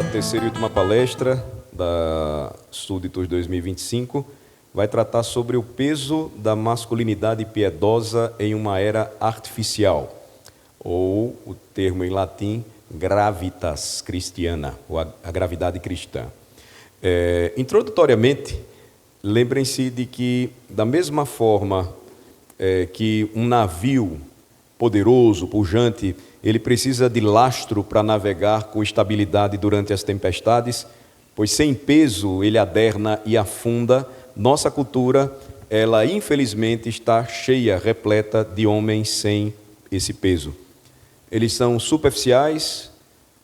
terceira e última palestra da Súditos 2025 vai tratar sobre o peso da masculinidade piedosa em uma era artificial, ou o termo em latim gravitas christiana, ou a gravidade cristã. Introdutoriamente, lembrem-se de que, da mesma forma que um navio poderoso, pujante, ele precisa de lastro para navegar com estabilidade durante as tempestades, pois sem peso ele aderna e afunda. Nossa cultura, ela infelizmente está cheia, repleta de homens sem esse peso. Eles são superficiais,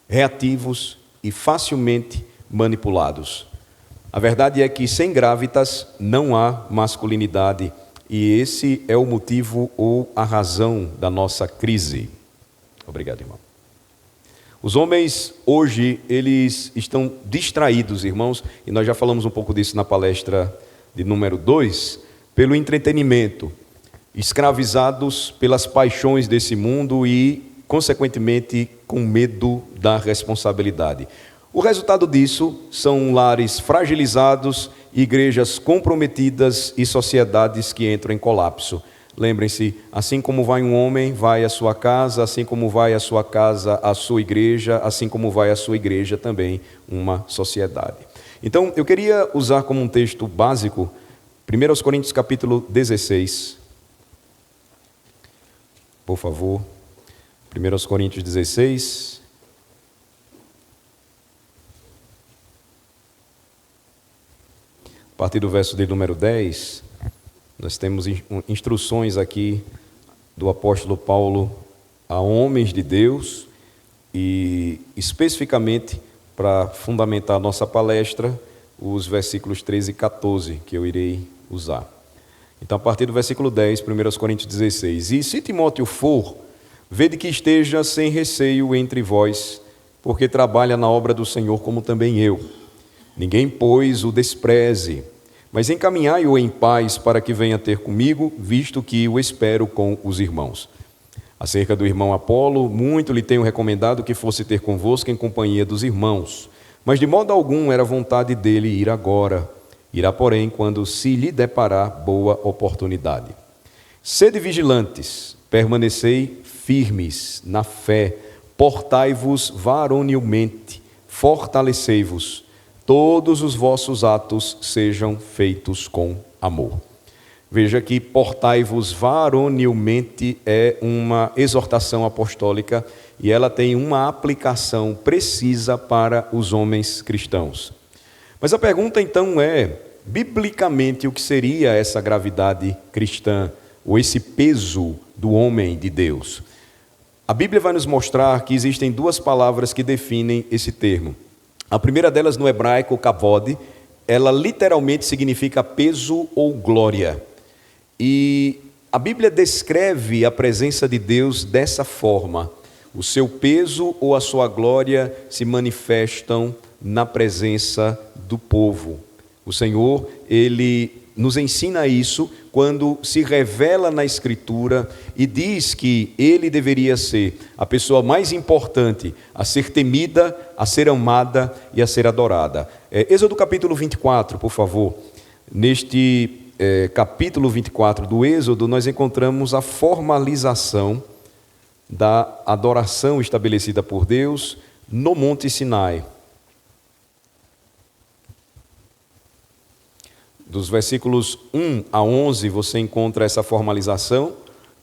reativos e facilmente manipulados. A verdade é que sem gravitas não há masculinidade, e esse é o motivo ou a razão da nossa crise. Obrigado, irmão. Os homens hoje, eles estão distraídos, irmãos, e nós já falamos um pouco disso na palestra de número 2, pelo entretenimento, escravizados pelas paixões desse mundo e, consequentemente, com medo da responsabilidade. O resultado disso são lares fragilizados, igrejas comprometidas e sociedades que entram em colapso. Lembrem-se, assim como vai um homem, vai a sua casa, assim como vai a sua casa, a sua igreja, assim como vai a sua igreja também, uma sociedade. Então, eu queria usar como um texto básico, 1 Coríntios capítulo 16. Por favor, 1 Coríntios 16. A partir do verso de número 10, nós temos instruções aqui do apóstolo Paulo a homens de Deus e especificamente para fundamentar a nossa palestra, os versículos 13 e 14 que eu irei usar. Então, a partir do versículo 10, 1 Coríntios 16. E se Timóteo for, vede que esteja sem receio entre vós, porque trabalha na obra do Senhor como também eu. Ninguém, pois, o despreze, mas encaminhai-o em paz para que venha ter comigo, visto que o espero com os irmãos. Acerca do irmão Apolo, muito lhe tenho recomendado que fosse ter convosco em companhia dos irmãos, mas de modo algum era vontade dele ir agora. Irá, porém, quando se lhe deparar boa oportunidade. Sede vigilantes, permanecei firmes na fé, portai-vos varonilmente, fortalecei-vos. Todos os vossos atos sejam feitos com amor. Veja que portai-vos varonilmente é uma exortação apostólica e ela tem uma aplicação precisa para os homens cristãos. Mas a pergunta então é, biblicamente, o que seria essa gravidade cristã, ou esse peso do homem de Deus? A Bíblia vai nos mostrar que existem duas palavras que definem esse termo. A primeira delas, no hebraico, kavod, ela literalmente significa peso ou glória. E a Bíblia descreve a presença de Deus dessa forma. O seu peso ou a sua glória se manifestam na presença do povo. O Senhor, Ele nos ensina isso quando se revela na Escritura e diz que Ele deveria ser a pessoa mais importante a ser temida, a ser amada e a ser adorada. Êxodo capítulo 24, por favor. Neste capítulo 24 do Êxodo, nós encontramos a formalização da adoração estabelecida por Deus no Monte Sinai. Dos versículos 1 a 11 você encontra essa formalização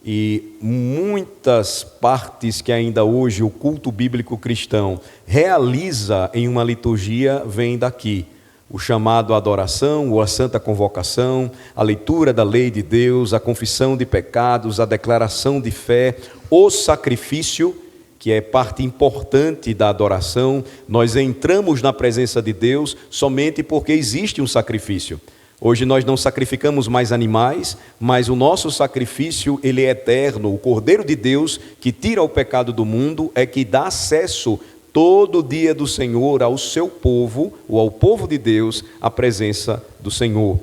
e muitas partes que ainda hoje o culto bíblico cristão realiza em uma liturgia vêm daqui. O chamado à adoração, ou a santa convocação, a leitura da lei de Deus, a confissão de pecados, a declaração de fé, o sacrifício, que é parte importante da adoração. Nós entramos na presença de Deus somente porque existe um sacrifício. Hoje nós não sacrificamos mais animais, mas o nosso sacrifício, ele é eterno. O Cordeiro de Deus, que tira o pecado do mundo, é que dá acesso todo dia do Senhor ao seu povo, ou ao povo de Deus, à presença do Senhor.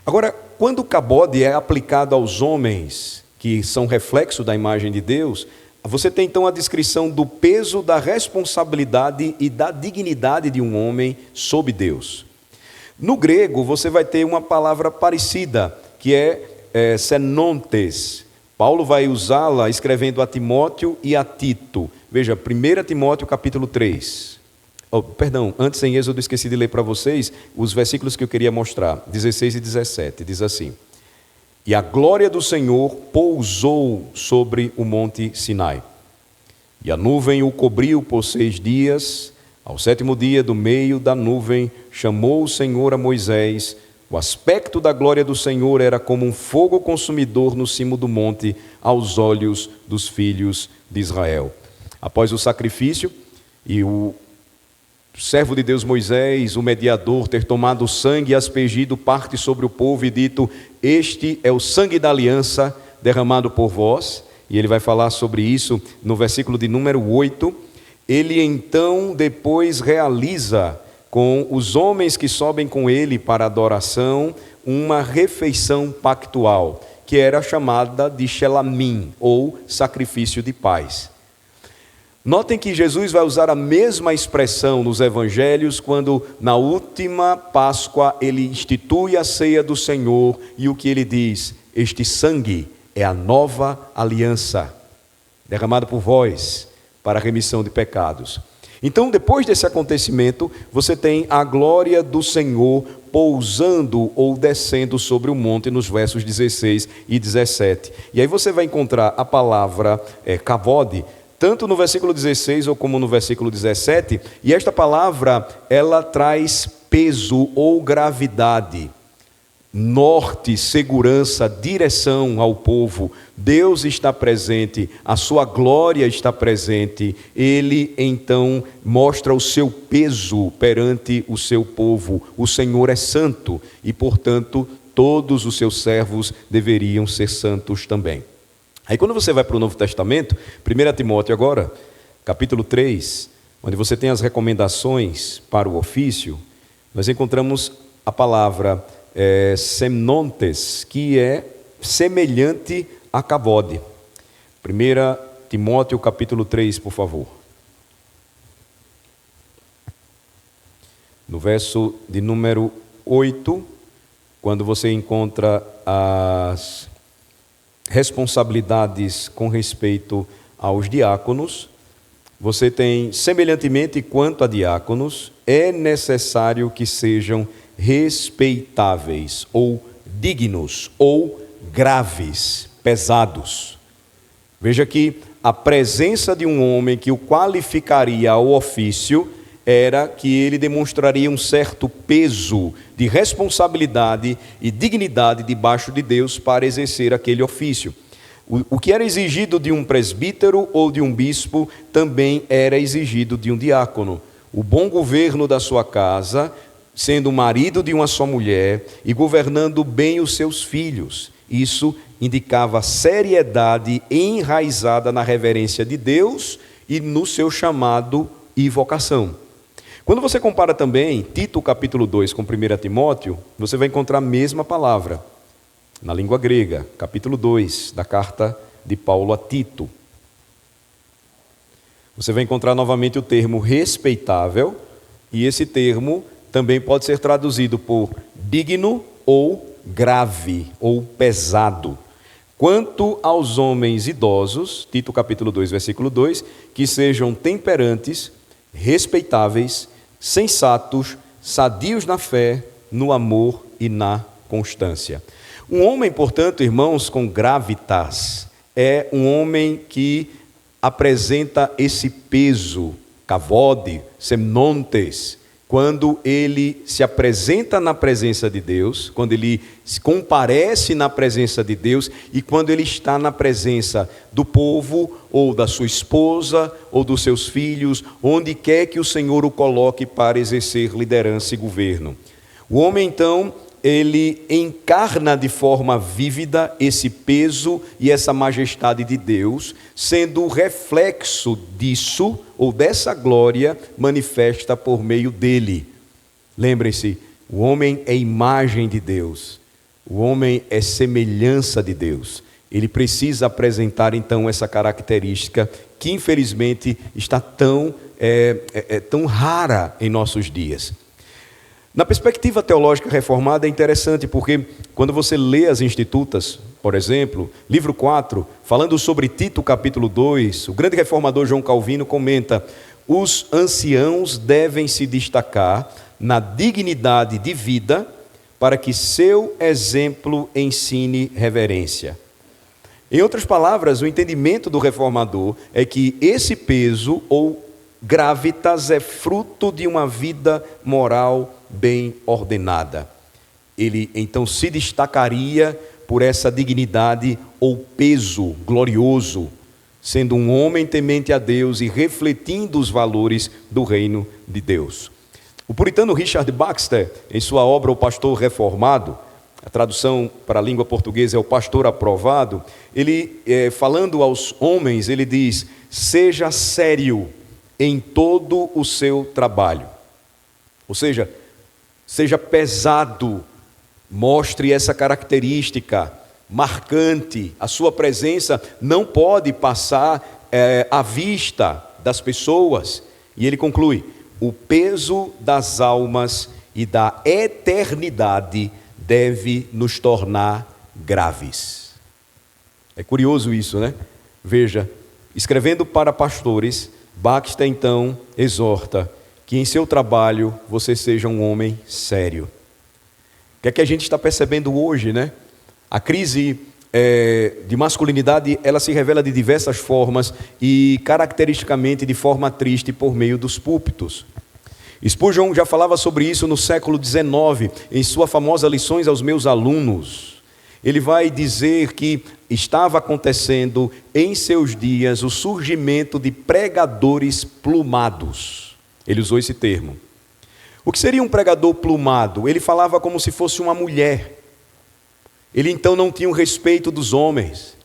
Agora, quando o kavod é aplicado aos homens, que são reflexo da imagem de Deus, Você tem então a descrição do peso, da responsabilidade e da dignidade de um homem sob Deus. No grego, você vai ter uma palavra parecida, que é senontes. Paulo vai usá-la escrevendo a Timóteo e a Tito. Veja, 1 Timóteo capítulo 3. Antes em Êxodo, esqueci de ler para vocês os versículos que eu queria mostrar, 16 e 17, diz assim: E a glória do Senhor pousou sobre o monte Sinai, e a nuvem o cobriu por 6 dias, ao 7º dia do meio da nuvem chamou o Senhor a Moisés, o aspecto da glória do Senhor era como um fogo consumidor no cimo do monte, aos olhos dos filhos de Israel. Após o sacrifício e o servo de Deus Moisés, o mediador, ter tomado o sangue e aspergido parte sobre o povo e dito: este é o sangue da aliança derramado por vós, e ele vai falar sobre isso no versículo de número 8, ele então depois realiza com os homens que sobem com ele para adoração uma refeição pactual, que era chamada de Shelamim, ou sacrifício de paz. Notem que Jesus vai usar a mesma expressão nos evangelhos quando na última Páscoa ele institui a ceia do Senhor e o que ele diz: este sangue é a nova aliança, derramado por vós para a remissão de pecados. Então, depois desse acontecimento, você tem a glória do Senhor pousando ou descendo sobre o monte nos versos 16 e 17. E aí você vai encontrar a palavra kavod, tanto no versículo 16 ou como no versículo 17, e esta palavra, ela traz peso ou gravidade, norte, segurança, direção ao povo. Deus está presente, a sua glória está presente, ele então mostra o seu peso perante o seu povo. O Senhor é santo e, portanto, todos os seus servos deveriam ser santos também. Aí quando você vai para o Novo Testamento, 1 Timóteo agora, capítulo 3, onde você tem as recomendações para o ofício, nós encontramos a palavra semnontes, que é semelhante a kavod. 1 Timóteo capítulo 3, por favor. No verso de número 8, quando você encontra as responsabilidades com respeito aos diáconos, você tem: semelhantemente quanto a diáconos, é necessário que sejam respeitáveis, ou dignos, ou graves, pesados. Veja que a presença de um homem que o qualificaria ao ofício era que ele demonstraria um certo peso de responsabilidade e dignidade debaixo de Deus para exercer aquele ofício. O que era exigido de um presbítero ou de um bispo também era exigido de um diácono. O bom governo da sua casa, sendo marido de uma só mulher e governando bem os seus filhos. Isso indicava seriedade enraizada na reverência de Deus e no seu chamado e vocação. Quando você compara também Tito capítulo 2 com 1 Timóteo, você vai encontrar a mesma palavra, na língua grega, capítulo 2 da carta de Paulo a Tito. Você vai encontrar novamente o termo respeitável, e esse termo também pode ser traduzido por digno ou grave ou pesado. Quanto aos homens idosos, Tito capítulo 2, versículo 2, que sejam temperantes, respeitáveis, sensatos, sadios na fé, no amor e na constância. Um homem, portanto, irmãos, com gravitas, é um homem que apresenta esse peso, kavod, semnontes, quando ele se apresenta na presença de Deus, quando ele se comparece na presença de Deus e quando ele está na presença do povo, ou da sua esposa, ou dos seus filhos, onde quer que o Senhor o coloque para exercer liderança e governo. O homem, então, ele encarna de forma vívida esse peso e essa majestade de Deus, sendo o reflexo disso, ou dessa glória, manifesta por meio dele. Lembrem-se, o homem é imagem de Deus, o homem é semelhança de Deus. ele precisa apresentar então essa característica que infelizmente está tão rara em nossos dias. Na perspectiva teológica reformada é interessante porque quando você lê as Institutas, por exemplo, livro 4, falando sobre Tito capítulo 2, o grande reformador João Calvino comenta: os anciãos devem se destacar na dignidade de vida para que seu exemplo ensine reverência. Em outras palavras, o entendimento do reformador é que esse peso ou gravitas é fruto de uma vida moral bem ordenada. Ele então se destacaria por essa dignidade ou peso glorioso, sendo um homem temente a Deus e refletindo os valores do reino de Deus. O puritano Richard Baxter, em sua obra O Pastor Reformado, a tradução para a língua portuguesa é O Pastor Aprovado, ele, falando aos homens, ele diz: seja sério em todo o seu trabalho. Ou seja, seja pesado, mostre essa característica marcante. A sua presença não pode passar à vista das pessoas. E ele conclui: o peso das almas e da eternidade deve nos tornar graves. É curioso isso, né? Veja, escrevendo para pastores, Baxter então exorta que em seu trabalho você seja um homem sério. O que é que a gente está percebendo hoje, né? A crise de masculinidade, ela se revela de diversas formas e caracteristicamente de forma triste por meio dos púlpitos. Spurgeon já falava sobre isso no século XIX, em sua famosa Lições aos Meus Alunos. Ele vai dizer que estava acontecendo em seus dias o surgimento de pregadores plumados. Ele usou esse termo. O que seria um pregador plumado? Ele falava como se fosse uma mulher. Ele então não tinha o respeito dos homens.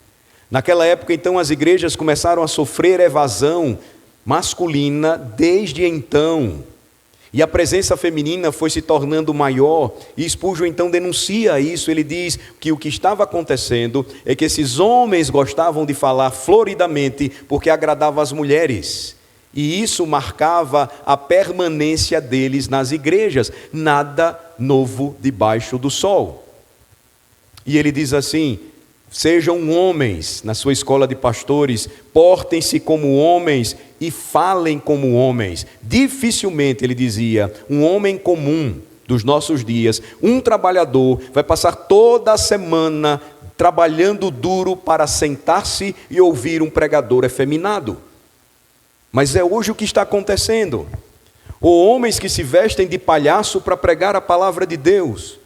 Naquela época, então, as igrejas começaram a sofrer evasão masculina desde então. E a presença feminina foi se tornando maior, e Spurgeon então denuncia isso. Ele diz que o que estava acontecendo é que esses homens gostavam de falar floridamente porque agradava as mulheres, e isso marcava a permanência deles nas igrejas. Nada novo debaixo do sol. E ele diz assim: sejam homens na sua escola de pastores, portem-se como homens e falem como homens. Dificilmente, ele dizia, um homem comum dos nossos dias, um trabalhador, vai passar toda a semana trabalhando duro para sentar-se e ouvir um pregador efeminado. Mas é hoje o que está acontecendo. Ou homens que se vestem de palhaço para pregar a palavra de Deus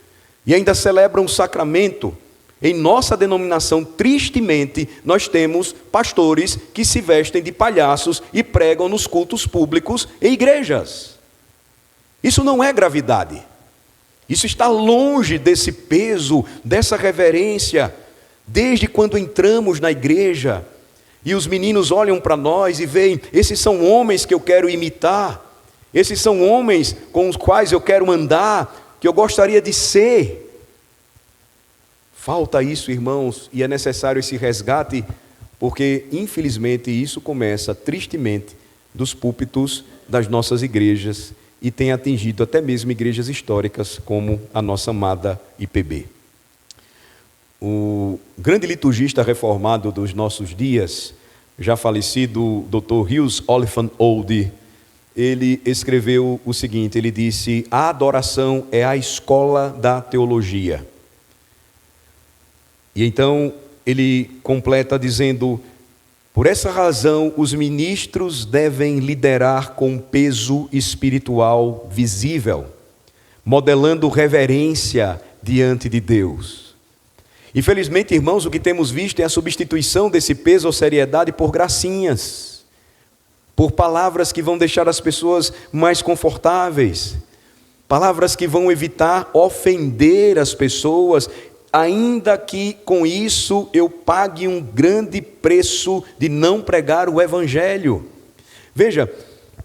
e ainda celebram o sacramento. Em nossa denominação, tristemente, nós temos pastores que se vestem de palhaços e pregam nos cultos públicos e igrejas. Isso não é gravidade. Isso está longe desse peso, dessa reverência. Desde quando entramos na igreja e os meninos olham para nós e veem: esses são homens que eu quero imitar, esses são homens com os quais eu quero andar, que eu gostaria de ser. Falta isso, irmãos, e é necessário esse resgate, porque infelizmente isso começa tristemente dos púlpitos das nossas igrejas e tem atingido até mesmo igrejas históricas como a nossa amada IPB. O grande liturgista reformado dos nossos dias, já falecido Dr. Hughes Oliphant Oldie, ele escreveu o seguinte, ele disse: a adoração é a escola da teologia. E então ele completa dizendo: por essa razão os ministros devem liderar com peso espiritual visível, modelando reverência diante de Deus. Infelizmente, irmãos, o que temos visto é a substituição desse peso ou seriedade por gracinhas, por palavras que vão deixar as pessoas mais confortáveis, palavras que vão evitar ofender as pessoas, ainda que com isso eu pague um grande preço de não pregar o Evangelho. Veja,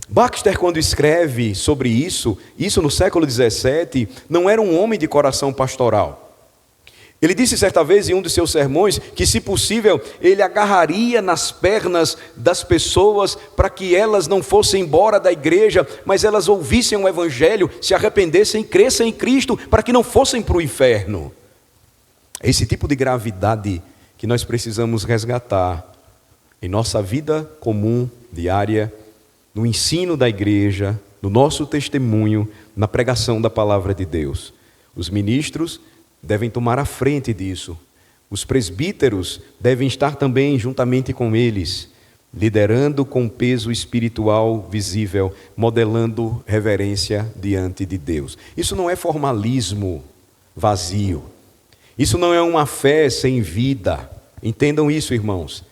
Baxter, quando escreve sobre isso no século XVII, não era um homem de coração pastoral. Ele disse certa vez em um dos seus sermões que, se possível, ele agarraria nas pernas das pessoas para que elas não fossem embora da igreja, mas elas ouvissem o evangelho, se arrependessem e crescem em Cristo, para que não fossem para o inferno. É esse tipo de gravidade que nós precisamos resgatar em nossa vida comum, diária, no ensino da igreja, no nosso testemunho, na pregação da palavra de Deus. Os ministros devem tomar a frente disso. Os presbíteros devem estar também juntamente com eles, liderando com peso espiritual visível, modelando reverência diante de Deus. Isso não é formalismo vazio. Isso não é uma fé sem vida. Entendam isso, irmãos.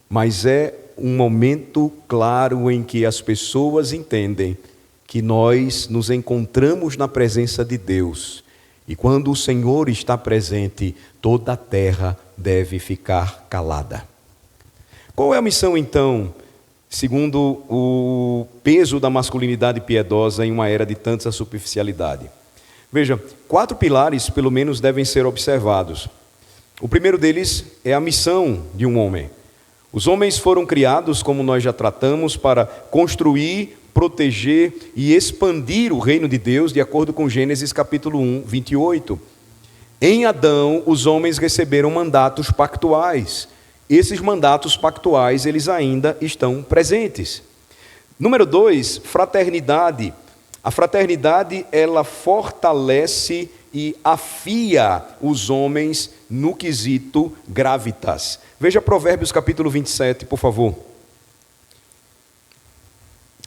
Mas é um momento claro em que as pessoas entendem que nós nos encontramos na presença de Deus. E quando o Senhor está presente, toda a terra deve ficar calada. Qual é a missão, então, segundo o peso da masculinidade piedosa em uma era de tanta superficialidade? Veja, 4 pilares, pelo menos, devem ser observados. O primeiro deles é a missão de um homem. Os homens foram criados, como nós já tratamos, para construir, proteger e expandir o reino de Deus, de acordo com Gênesis capítulo 1, 28. Em Adão, os homens receberam mandatos pactuais. Esses mandatos pactuais, eles ainda estão presentes. Número 2, fraternidade. A fraternidade, ela fortalece e afia os homens no quesito gravitas. Veja Provérbios capítulo 27, por favor.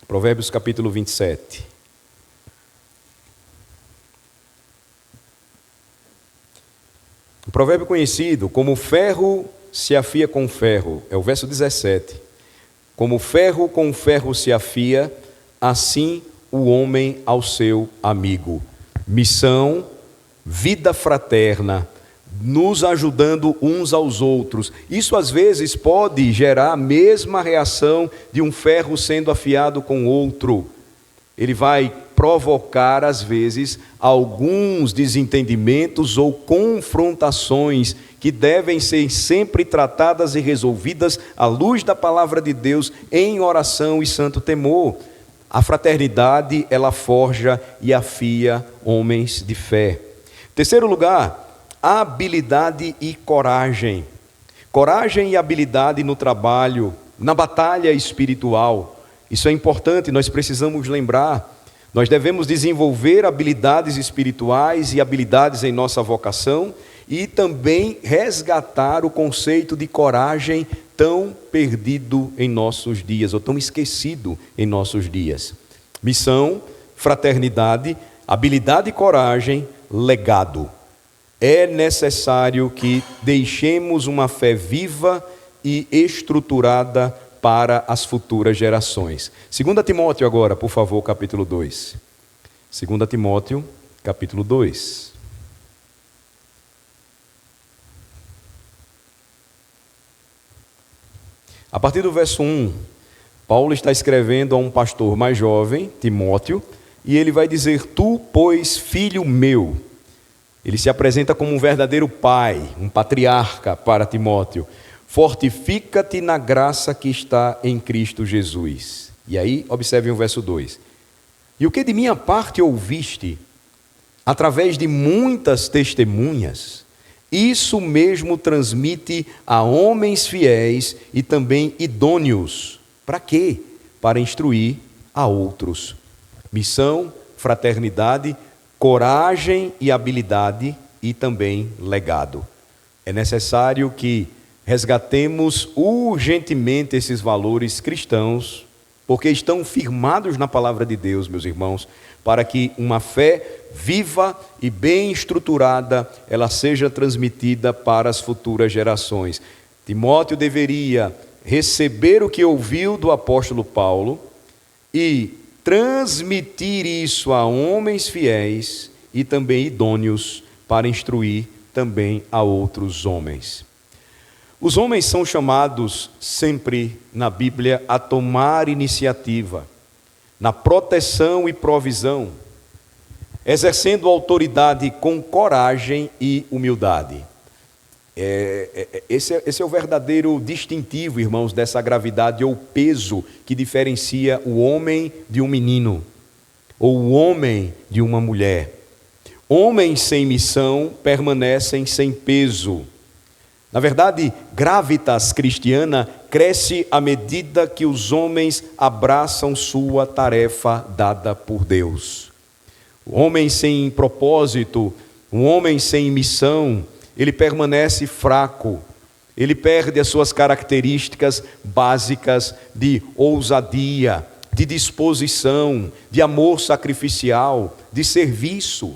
Provérbios capítulo 27. Um provérbio conhecido, como ferro se afia com ferro, é o verso 17. Como ferro com ferro se afia, assim o homem ao seu amigo. Missão, vida fraterna, nos ajudando uns aos outros. Isso às vezes pode gerar a mesma reação de um ferro sendo afiado com outro. Ele vai provocar às vezes alguns desentendimentos ou confrontações que devem ser sempre tratadas e resolvidas à luz da palavra de Deus em oração e santo temor. A fraternidade, ela forja e afia homens de fé. Terceiro lugar, habilidade e coragem. Coragem e habilidade no trabalho, na batalha espiritual. Isso é importante, nós precisamos lembrar. Nós devemos desenvolver habilidades espirituais e habilidades em nossa vocação e também resgatar o conceito de coragem tão perdido em nossos dias, ou tão esquecido em nossos dias. Missão, fraternidade, habilidade e coragem, legado. É necessário que deixemos uma fé viva e estruturada para as futuras gerações. 2 Timóteo agora, por favor, capítulo 2. 2 Timóteo, capítulo 2. A partir do verso 1, Paulo está escrevendo a um pastor mais jovem, Timóteo, e ele vai dizer: tu, pois, filho meu. Ele se apresenta como um verdadeiro pai, um patriarca para Timóteo. Fortifica-te na graça que está em Cristo Jesus. E aí, observem o verso 2. E o que de minha parte ouviste, através de muitas testemunhas, isso mesmo transmite a homens fiéis e também idôneos. Para quê? Para instruir a outros. Missão, fraternidade, coragem e habilidade e também legado. É necessário que resgatemos urgentemente esses valores cristãos, porque estão firmados na palavra de Deus, meus irmãos, para que uma fé viva e bem estruturada, ela seja transmitida para as futuras gerações. Timóteo deveria receber o que ouviu do apóstolo Paulo e transmitir isso a homens fiéis e também idôneos para instruir também a outros homens. Os homens são chamados sempre na Bíblia a tomar iniciativa na proteção e provisão, exercendo autoridade com coragem e humildade. Esse é o verdadeiro distintivo, irmãos, dessa gravidade ou peso que diferencia o homem de um menino, ou o homem de uma mulher. Homens sem missão permanecem sem peso. Na verdade, gravitas cristiana cresce à medida que os homens abraçam sua tarefa dada por Deus. O homem sem propósito, um homem sem missão, ele permanece fraco, ele perde as suas características básicas de ousadia, de disposição, de amor sacrificial, de serviço.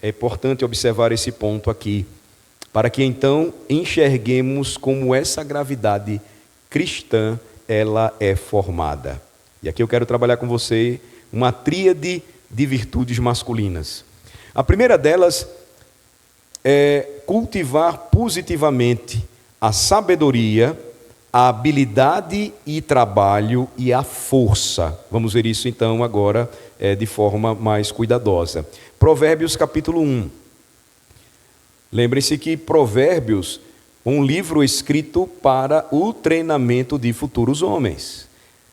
É importante observar esse ponto aqui, para que então enxerguemos como essa gravidade cristã ela é formada. E aqui eu quero trabalhar com você uma tríade de virtudes masculinas. A primeira delas é cultivar positivamente a sabedoria, a habilidade e trabalho e a força. Vamos ver isso então agora de forma mais cuidadosa. Provérbios capítulo 1. Lembre-se que Provérbios é um livro escrito para o treinamento de futuros homens.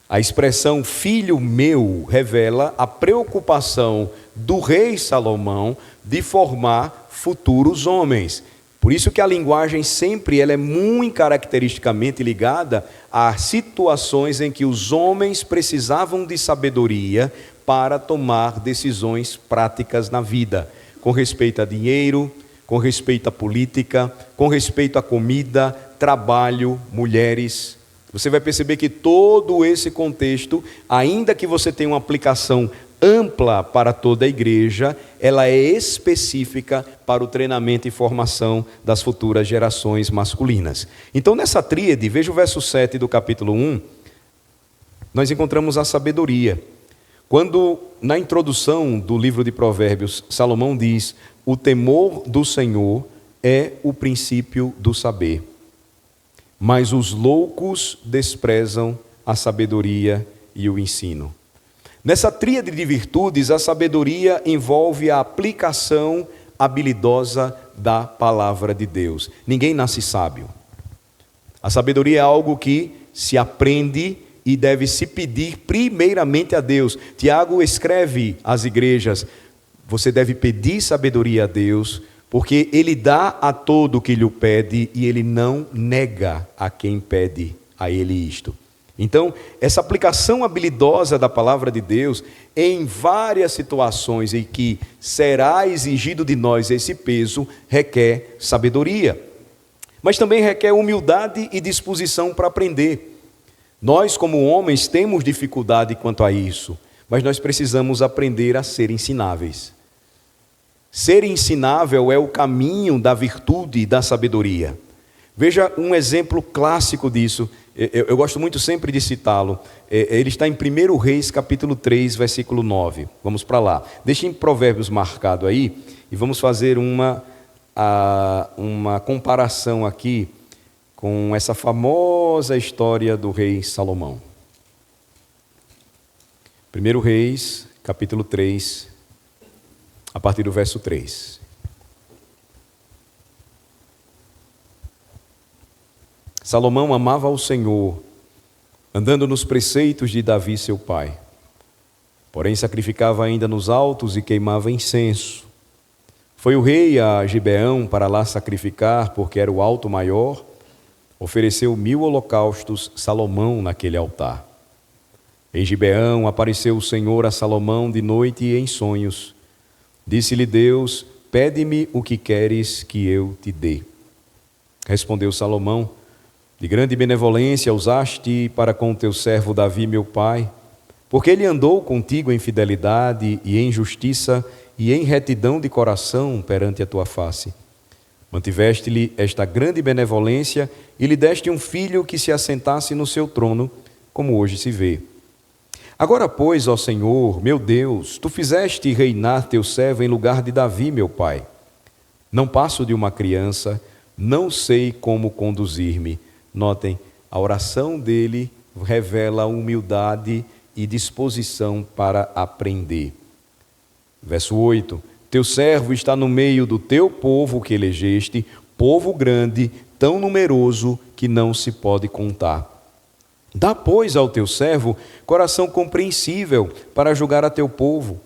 A expressão filho meu revela a preocupação do rei Salomão de formar futuros homens. Por isso que a linguagem sempre ela é muito caracteristicamente ligada a situações em que os homens precisavam de sabedoria para tomar decisões práticas na vida, com respeito a dinheiro, com respeito à política, com respeito à comida, trabalho, mulheres. Você vai perceber que todo esse contexto, ainda que você tenha uma aplicação ampla para toda a igreja, ela é específica para o treinamento e formação das futuras gerações masculinas. Então, nessa tríade, veja o verso 7 do capítulo 1, nós encontramos a sabedoria. Quando, na introdução do livro de Provérbios, Salomão diz: o temor do Senhor é o princípio do saber, mas os loucos desprezam a sabedoria e o ensino. Nessa tríade de virtudes, a sabedoria envolve a aplicação habilidosa da palavra de Deus. Ninguém nasce sábio. A sabedoria é algo que se aprende e deve se pedir primeiramente a Deus. Tiago escreve às igrejas: você deve pedir sabedoria a Deus, porque Ele dá a todo o que lhe pede e Ele não nega a quem pede a Ele isto. Então, essa aplicação habilidosa da palavra de Deus, em várias situações em que será exigido de nós esse peso, requer sabedoria. Mas também requer humildade e disposição para aprender. Nós, como homens, temos dificuldade quanto a isso, mas nós precisamos aprender a ser ensináveis. Ser ensinável é o caminho da virtude e da sabedoria. Veja um exemplo clássico disso, eu gosto muito sempre de citá-lo. Ele está em 1 Reis, capítulo 3, versículo 9. Vamos para lá. Deixem Provérbios marcado aí e vamos fazer uma comparação aqui com essa famosa história do rei Salomão. 1 Reis, capítulo 3, a partir do verso 3. Salomão amava ao Senhor, andando nos preceitos de Davi seu pai. Porém sacrificava ainda nos altos e queimava incenso. Foi o rei a Gibeão para lá sacrificar, porque era o alto maior. Ofereceu 1000 holocaustos Salomão naquele altar. Em Gibeão apareceu o Senhor a Salomão de noite e em sonhos. Disse-lhe Deus: pede-me o que queres que eu te dê. Respondeu Salomão: de grande benevolência usaste para com o teu servo Davi meu pai, porque ele andou contigo em fidelidade e em justiça e em retidão de coração perante a tua face. Mantiveste-lhe esta grande benevolência e lhe deste um filho que se assentasse no seu trono, como hoje se vê. Agora, pois, ó Senhor, meu Deus, tu fizeste reinar teu servo em lugar de Davi, meu pai. Não passo de uma criança, não sei como conduzir-me. Notem, a oração dele revela humildade e disposição para aprender. Verso 8. Teu servo está no meio do teu povo que elegeste, povo grande, tão numeroso que não se pode contar. Dá, pois, ao teu servo coração compreensível para julgar a teu povo,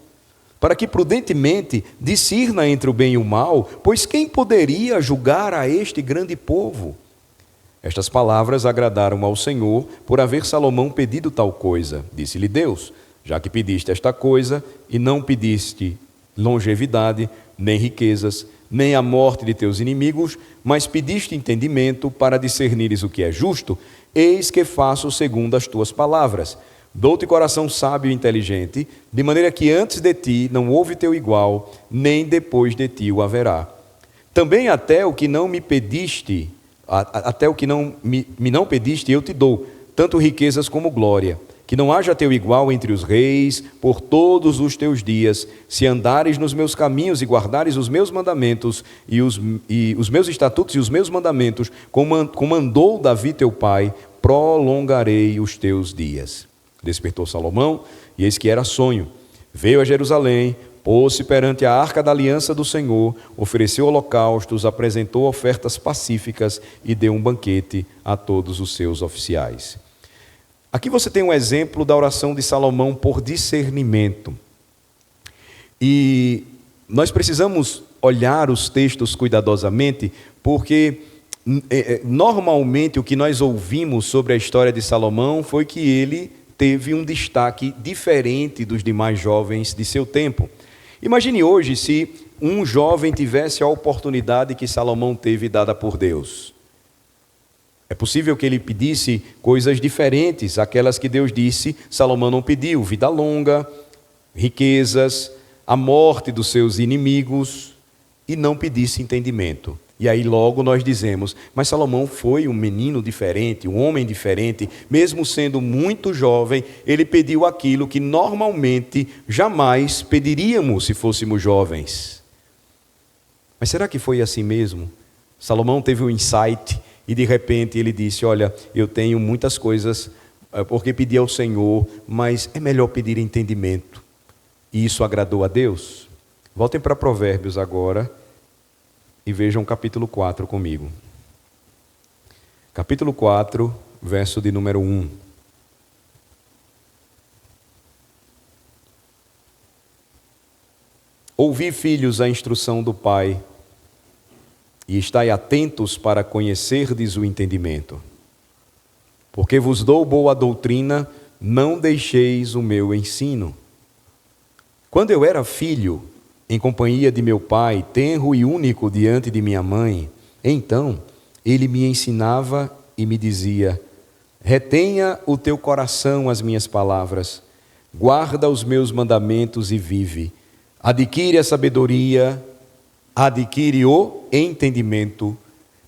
para que prudentemente discirna entre o bem e o mal, pois quem poderia julgar a este grande povo? Estas palavras agradaram ao Senhor por haver Salomão pedido tal coisa. Disse-lhe Deus: já que pediste esta coisa e não pediste longevidade, nem riquezas, nem a morte de teus inimigos, mas pediste entendimento para discernires o que é justo, eis que faço segundo as tuas palavras. Dou-te coração sábio e inteligente, de maneira que antes de ti não houve teu igual, nem depois de ti o haverá. Também até o que não me pediste, até o que me não pediste, eu te dou, tanto riquezas como glória. Que não haja teu igual entre os reis, por todos os teus dias, se andares nos meus caminhos e guardares os meus mandamentos, e os meus estatutos e os meus mandamentos, como mandou Davi teu pai, prolongarei os teus dias. Despertou Salomão, e eis que era sonho. Veio a Jerusalém, pôs-se perante a arca da aliança do Senhor, ofereceu holocaustos, apresentou ofertas pacíficas e deu um banquete a todos os seus oficiais. Aqui você tem um exemplo da oração de Salomão por discernimento. E nós precisamos olhar os textos cuidadosamente, porque normalmente o que nós ouvimos sobre a história de Salomão foi que ele teve um destaque diferente dos demais jovens de seu tempo. Imagine hoje se um jovem tivesse a oportunidade que Salomão teve dada por Deus. É possível que ele pedisse coisas diferentes, aquelas que Deus disse, Salomão não pediu: vida longa, riquezas, a morte dos seus inimigos, e não pedisse entendimento. E aí logo nós dizemos, mas Salomão foi um menino diferente, um homem diferente, mesmo sendo muito jovem, ele pediu aquilo que normalmente jamais pediríamos se fôssemos jovens. Mas será que foi assim mesmo? Salomão teve um insight e de repente ele disse: olha, eu tenho muitas coisas porque pedi ao Senhor, mas é melhor pedir entendimento. E isso agradou a Deus? Voltem para Provérbios agora e vejam o capítulo 4 comigo. Capítulo 4, verso de número 1. Ouvi, filhos, a instrução do Pai, e estai atentos para conhecerdes o entendimento. Porque vos dou boa doutrina, não deixeis o meu ensino. Quando eu era filho, em companhia de meu pai, tenro e único diante de minha mãe, então ele me ensinava e me dizia: retenha o teu coração as minhas palavras, guarda os meus mandamentos e vive. Adquire a sabedoria, adquire o entendimento,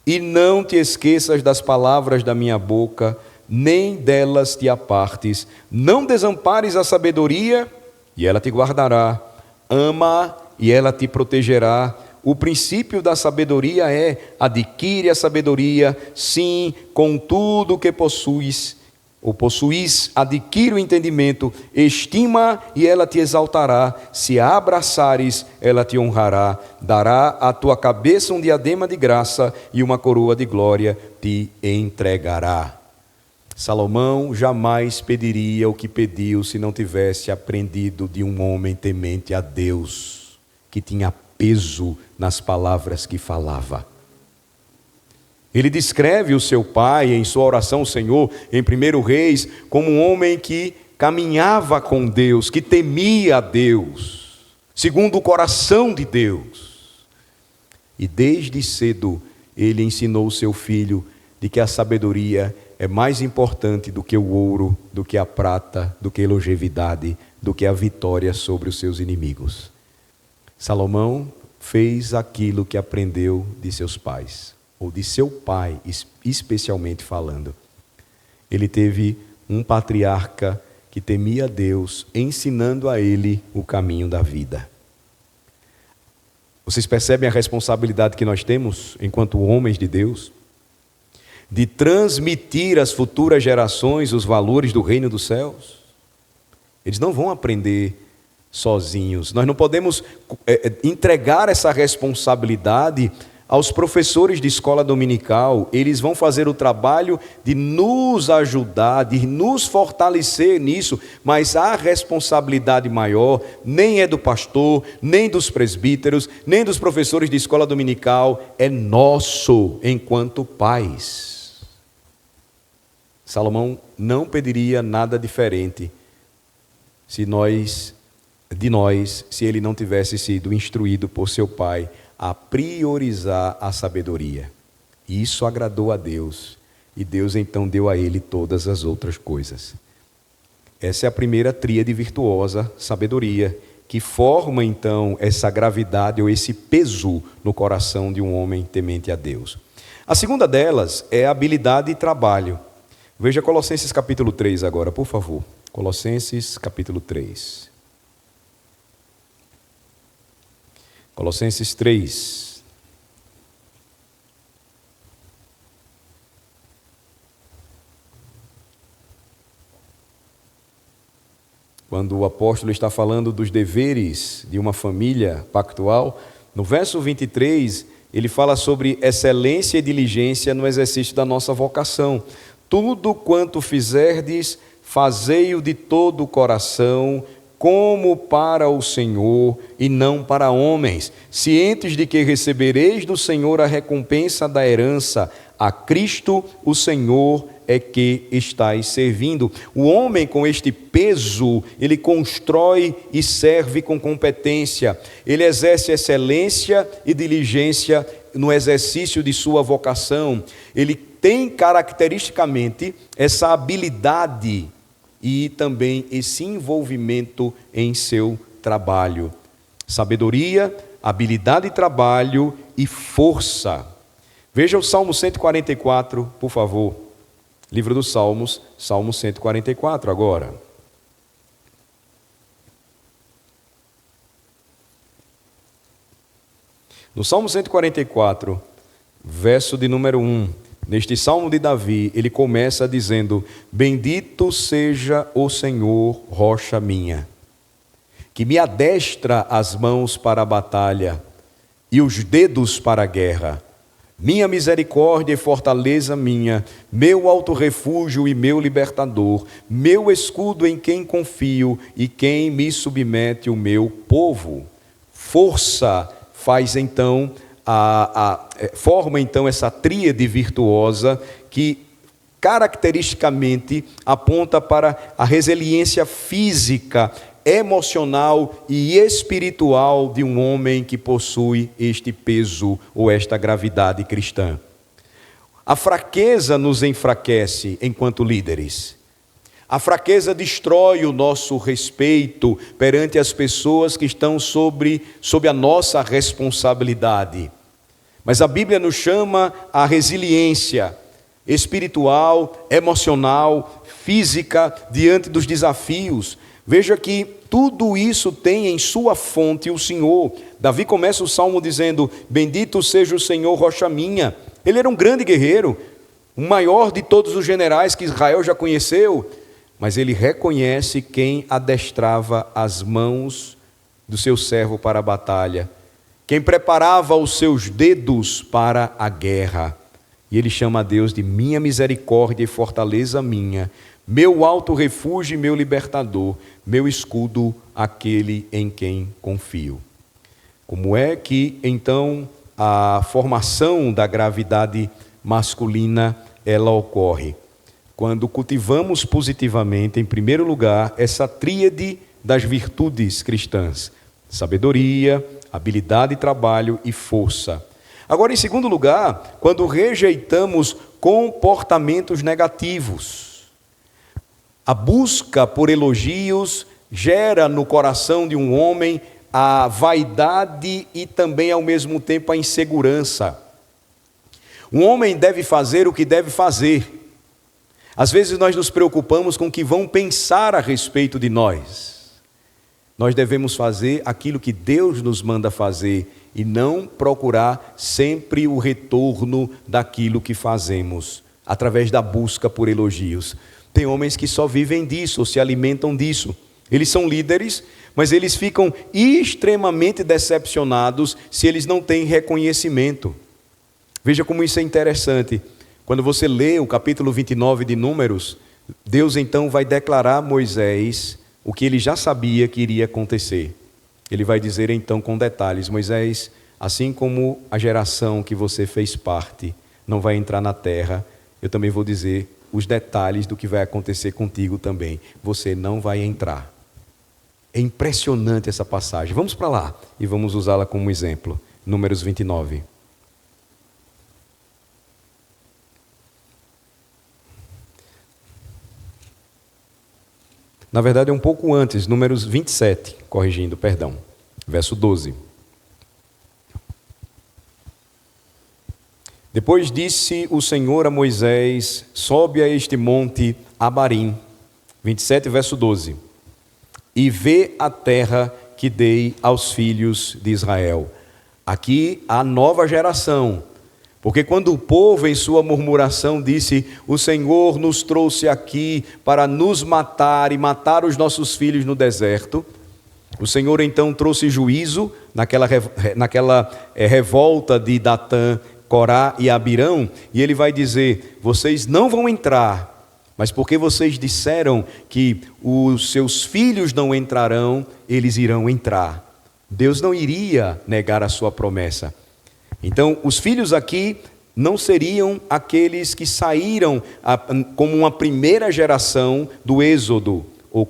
e não te esqueças das palavras da minha boca, nem delas te apartes. Não desampares a sabedoria, e ela te guardará. Ama e ela te protegerá. O princípio da sabedoria é: adquire a sabedoria, sim, com tudo o que possuis, adquire o entendimento, estima e ela te exaltará. Se a abraçares, ela te honrará. Dará à tua cabeça um diadema de graça e uma coroa de glória te entregará. Salomão jamais pediria o que pediu se não tivesse aprendido de um homem temente a Deus, que tinha peso nas palavras que falava. Ele descreve o seu pai em sua oração ao Senhor, em 1 Reis, como um homem que caminhava com Deus, que temia a Deus, segundo o coração de Deus. E desde cedo ele ensinou o seu filho de que a sabedoria é mais importante do que o ouro, do que a prata, do que a longevidade, do que a vitória sobre os seus inimigos. Salomão fez aquilo que aprendeu de seus pais, ou de seu pai, especialmente falando. Ele teve um patriarca que temia a Deus, ensinando a ele o caminho da vida. Vocês percebem a responsabilidade que nós temos, enquanto homens de Deus, de transmitir às futuras gerações os valores do reino dos céus? Eles não vão aprender sozinhos. Nós não podemos entregar essa responsabilidade aos professores de escola dominical, eles vão fazer o trabalho de nos ajudar, de nos fortalecer nisso, mas a responsabilidade maior nem é do pastor, nem dos presbíteros, nem dos professores de escola dominical, é nosso enquanto pais. Salomão não pediria nada diferente se ele não tivesse sido instruído por seu pai a priorizar a sabedoria. E isso agradou a Deus, e Deus então deu a ele todas as outras coisas. Essa é a primeira tríade virtuosa, sabedoria, que forma então essa gravidade ou esse peso no coração de um homem temente a Deus. A segunda delas é habilidade e trabalho. Veja Colossenses capítulo 3 agora, por favor. Colossenses capítulo 3. Colossenses 3. Quando o apóstolo está falando dos deveres de uma família pactual, no verso 23, ele fala sobre excelência e diligência no exercício da nossa vocação. Tudo quanto fizerdes, fazei-o de todo o coração, como para o Senhor e não para homens, cientes de que recebereis do Senhor a recompensa da herança, a Cristo o Senhor é que estáis servindo. O homem com este peso, ele constrói e serve com competência, ele exerce excelência e diligência no exercício de sua vocação, ele tem caracteristicamente essa habilidade e também esse envolvimento em seu trabalho. Sabedoria, habilidade de trabalho e força. Veja o Salmo 144, por favor. Livro dos Salmos, Salmo 144 agora. No Salmo 144, verso de número 1, neste Salmo de Davi, ele começa dizendo: bendito seja o Senhor, rocha minha, que me adestra as mãos para a batalha e os dedos para a guerra. Minha misericórdia e fortaleza minha, meu alto refúgio e meu libertador, meu escudo em quem confio e quem me submete o meu povo. Força faz então forma então essa tríade virtuosa que caracteristicamente aponta para a resiliência física, emocional e espiritual de um homem que possui este peso ou esta gravidade cristã. A fraqueza nos enfraquece enquanto líderes. A fraqueza destrói o nosso respeito perante as pessoas que estão sob a nossa responsabilidade. Mas a Bíblia nos chama à resiliência espiritual, emocional, física diante dos desafios. Veja que tudo isso tem em sua fonte o Senhor. Davi começa o salmo dizendo: bendito seja o Senhor, rocha minha. Ele era um grande guerreiro, o maior de todos os generais que Israel já conheceu, mas ele reconhece quem adestrava as mãos do seu servo para a batalha, quem preparava os seus dedos para a guerra. E ele chama a Deus de minha misericórdia e fortaleza minha, meu alto refúgio e meu libertador, meu escudo, aquele em quem confio. Como é que, então, a formação da gravidade masculina, ela ocorre? Quando cultivamos positivamente, em primeiro lugar, essa tríade das virtudes cristãs: sabedoria, habilidade de trabalho e força. Agora, em segundo lugar, quando rejeitamos comportamentos negativos. A busca por elogios gera no coração de um homem a vaidade e também, ao mesmo tempo, a insegurança. Um homem deve fazer o que deve fazer. Às vezes nós nos preocupamos com o que vão pensar a respeito de nós. Nós devemos fazer aquilo que Deus nos manda fazer e não procurar sempre o retorno daquilo que fazemos, através da busca por elogios. Tem homens que só vivem disso, ou se alimentam disso. Eles são líderes, mas eles ficam extremamente decepcionados se eles não têm reconhecimento. Veja como isso é interessante. Quando você lê o capítulo 29 de Números, Deus então vai declarar a Moisés o que ele já sabia que iria acontecer. Ele vai dizer então com detalhes: Moisés, assim como a geração que você fez parte não vai entrar na terra, eu também vou dizer os detalhes do que vai acontecer contigo também. Você não vai entrar. É impressionante essa passagem. Vamos para lá e vamos usá-la como exemplo. Números 29. Na verdade é um pouco antes, Números 27, corrigindo, perdão. Verso 12. Depois disse o Senhor a Moisés: sobe a este monte Abarim. 27, verso 12. E vê a terra que dei aos filhos de Israel. Aqui a nova geração. Porque quando o povo em sua murmuração disse: o Senhor nos trouxe aqui para nos matar e matar os nossos filhos no deserto, o Senhor então trouxe juízo naquela revolta de Datã, Corá e Abirão, e ele vai dizer: vocês não vão entrar, mas porque vocês disseram que os seus filhos não entrarão, eles irão entrar. Deus não iria negar a sua promessa. Então, os filhos aqui não seriam aqueles que saíram como uma primeira geração do Êxodo, ou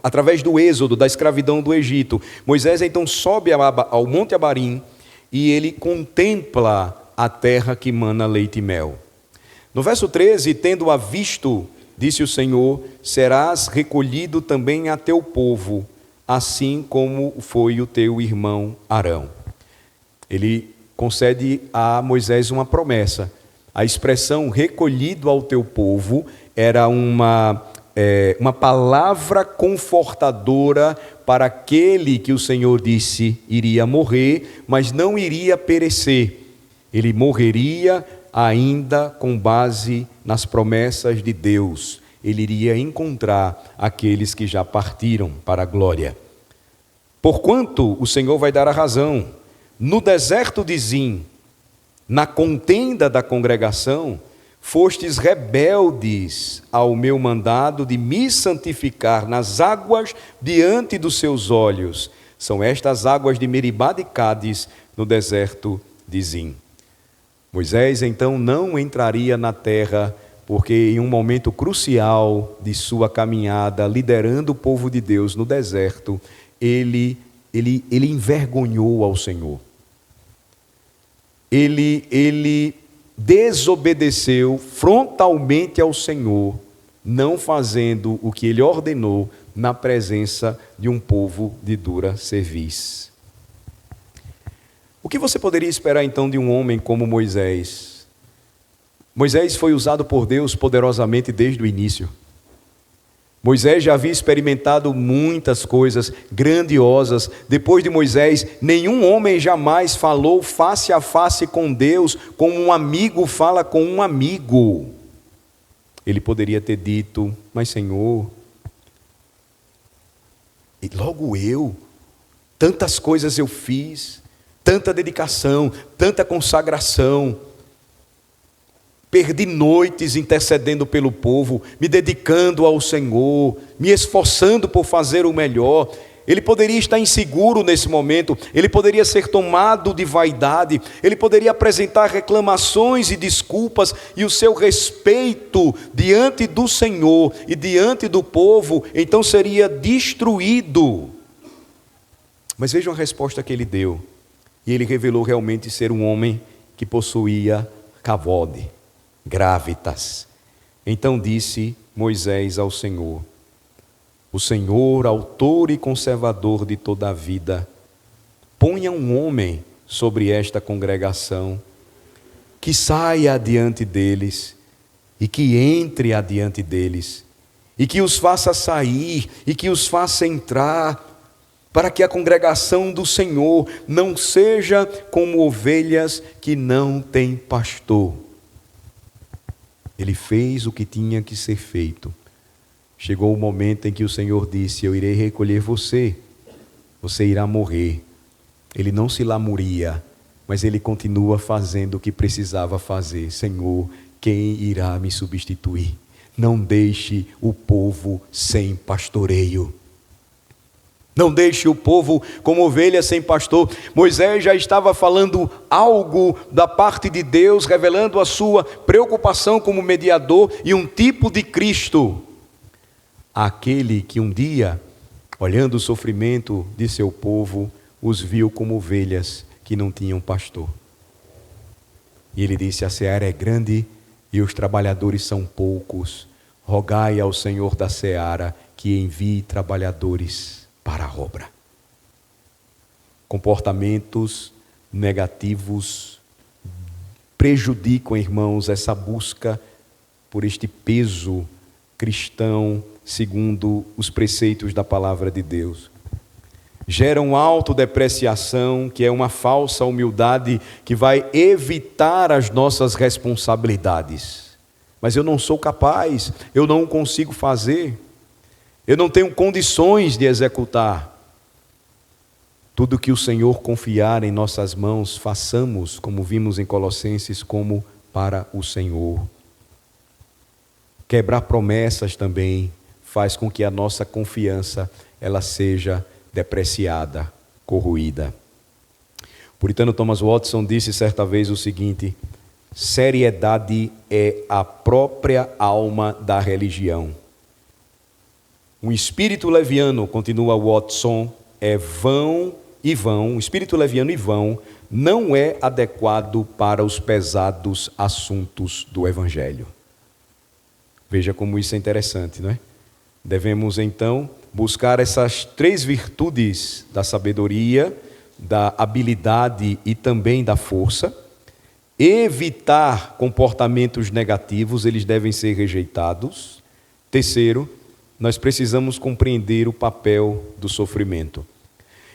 através do Êxodo, da escravidão do Egito. Moisés então sobe ao Monte Abarim e ele contempla a terra que mana leite e mel. No verso 13, tendo-a visto, disse o Senhor: serás recolhido também a teu povo, assim como foi o teu irmão Arão. Ele concede a Moisés uma promessa. A expressão recolhido ao teu povo era uma palavra confortadora para aquele que o Senhor disse iria morrer, mas não iria perecer. Ele morreria ainda com base nas promessas de Deus. Ele iria encontrar aqueles que já partiram para a glória. Porquanto o Senhor vai dar a razão. No deserto de Zim, na contenda da congregação, fostes rebeldes ao meu mandado de me santificar nas águas diante dos seus olhos. São estas águas de Meribá de Cádiz, no deserto de Zim. Moisés então não entraria na terra, porque em um momento crucial de sua caminhada, liderando o povo de Deus no deserto, ele envergonhou ao Senhor. Ele desobedeceu frontalmente ao Senhor, não fazendo o que ele ordenou na presença de um povo de dura cerviz. O que você poderia esperar então de um homem como Moisés? Moisés foi usado por Deus poderosamente desde o início. Moisés já havia experimentado muitas coisas grandiosas. Depois de Moisés, nenhum homem jamais falou face a face com Deus, como um amigo fala com um amigo. Ele poderia ter dito: mas Senhor, e logo eu, tantas coisas eu fiz, tanta dedicação, tanta consagração, perdi noites intercedendo pelo povo, me dedicando ao Senhor, me esforçando por fazer o melhor. Ele poderia estar inseguro nesse momento, ele poderia ser tomado de vaidade, ele poderia apresentar reclamações e desculpas, e o seu respeito diante do Senhor e diante do povo, então seria destruído. Mas vejam a resposta que ele deu, e ele revelou realmente ser um homem que possuía kavod, gravitas. Então disse Moisés ao Senhor: o Senhor, autor e conservador de toda a vida, ponha um homem sobre esta congregação, que saia adiante deles, e que entre adiante deles, e que os faça sair, e que os faça entrar, para que a congregação do Senhor não seja como ovelhas que não têm pastor. Ele fez o que tinha que ser feito. Chegou o momento em que o Senhor disse: eu irei recolher você, você irá morrer. Ele não se lamuria, mas ele continua fazendo o que precisava fazer. Senhor, quem irá me substituir? Não deixe o povo sem pastoreio. Não deixe o povo como ovelha sem pastor. Moisés já estava falando algo da parte de Deus, revelando a sua preocupação como mediador e um tipo de Cristo. Aquele que um dia, olhando o sofrimento de seu povo, os viu como ovelhas que não tinham pastor. E ele disse: a seara é grande e os trabalhadores são poucos. Rogai ao Senhor da seara que envie trabalhadores para a obra. Comportamentos negativos prejudicam, irmãos, essa busca por este peso cristão segundo os preceitos da palavra de Deus. Geram autodepreciação, que é uma falsa humildade que vai evitar as nossas responsabilidades. Mas eu não sou capaz, eu não consigo fazer, eu não tenho condições de executar. Tudo que o Senhor confiar em nossas mãos, façamos, como vimos em Colossenses, como para o Senhor. Quebrar promessas também faz com que a nossa confiança ela seja depreciada, corroída. O puritano Thomas Watson disse certa vez o seguinte: seriedade é a própria alma da religião. Um espírito leviano, continua Watson, é vão, um espírito leviano e vão, não é adequado para os pesados assuntos do Evangelho. Veja como isso é interessante, não é? Devemos então buscar essas 3 virtudes da sabedoria, da habilidade e também da força, evitar comportamentos negativos, eles devem ser rejeitados. Terceiro, nós precisamos compreender o papel do sofrimento.